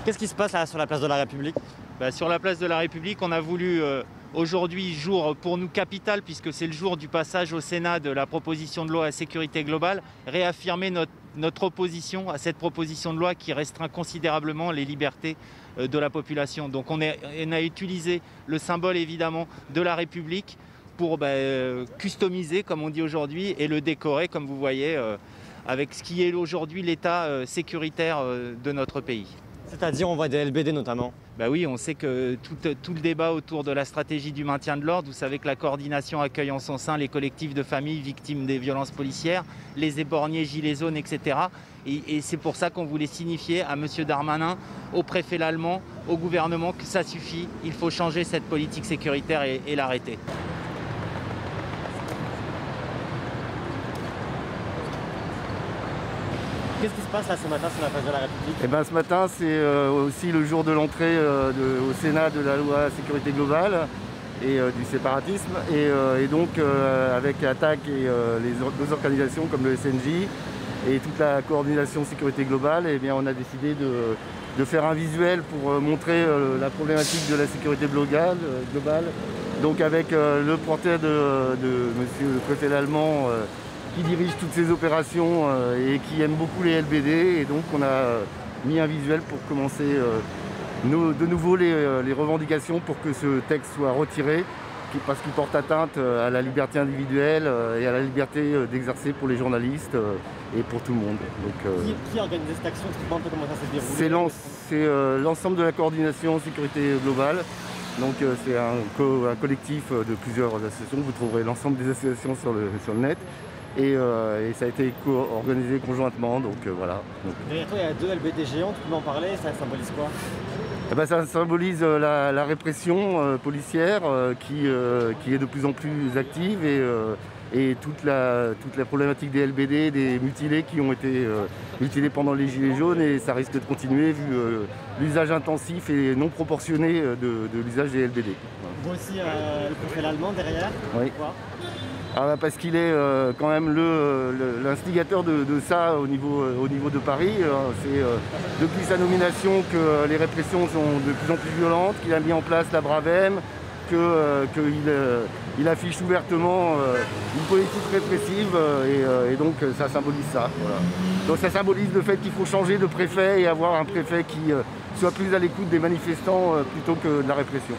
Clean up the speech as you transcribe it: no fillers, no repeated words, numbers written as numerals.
Qu'est-ce qui se passe là sur la place de la République? Sur la place de la République, on a voulu aujourd'hui, jour pour nous capital, puisque c'est le jour du passage au Sénat de la proposition de loi à sécurité globale, réaffirmer notre opposition à cette proposition de loi qui restreint considérablement les libertés de la population. Donc on a utilisé le symbole évidemment de la République pour customiser, comme on dit aujourd'hui, et le décorer, comme vous voyez, avec ce qui est aujourd'hui l'état sécuritaire de notre pays. C'est-à-dire on voit des LBD notamment. Oui, on sait que tout le débat autour de la stratégie du maintien de l'ordre, vous savez que la coordination accueille en son sein les collectifs de familles victimes des violences policières, les éborgnés, gilets jaunes, etc. Et c'est pour ça qu'on voulait signifier à M. Darmanin, au préfet Lallement, au gouvernement que ça suffit, il faut changer cette politique sécuritaire et l'arrêter. Qu'est-ce qui se passe là ce matin sur la place de la République? Ce matin, c'est aussi le jour de l'entrée au Sénat de la loi sécurité globale et du séparatisme. Et donc, avec ATTAC et les deux organisations comme le SNJ et toute la coordination sécurité globale, on a décidé de faire un visuel pour montrer la problématique de la sécurité globale. Donc avec le portrait de monsieur le préfet Lallement, qui dirige toutes ces opérations et qui aime beaucoup les LBD, et donc on a mis un visuel pour commencer de nouveau les revendications pour que ce texte soit retiré, parce qu'il porte atteinte à la liberté individuelle et à la liberté d'exercer pour les journalistes et pour tout le monde. Donc, qui organise cette action? Tu peux un peu comment ça s'est déroulé? C'est l'ensemble de la coordination sécurité globale. Donc c'est un collectif de plusieurs associations, vous trouverez l'ensemble des associations sur le net. Et ça a été organisé conjointement, donc voilà. Derrière toi, il y a deux LBD géants, tu peux m'en parler, ça symbolise quoi? Ça symbolise la répression policière qui est de plus en plus active et toute la problématique des LBD, des mutilés qui ont été mutilés pendant les Gilets jaunes, et ça risque de continuer vu l'usage intensif et non proportionné de l'usage des LBD. Vous aussi, le préfet Lallement derrière? Oui. Pourquoi? Parce qu'il est quand même l'instigateur de ça au niveau de Paris. C'est depuis sa nomination que les répressions sont de plus en plus violentes, qu'il a mis en place la Bravem, qu'il affiche ouvertement une politique répressive, et donc ça symbolise ça. Voilà. Donc ça symbolise le fait qu'il faut changer de préfet et avoir un préfet qui soit plus à l'écoute des manifestants plutôt que de la répression.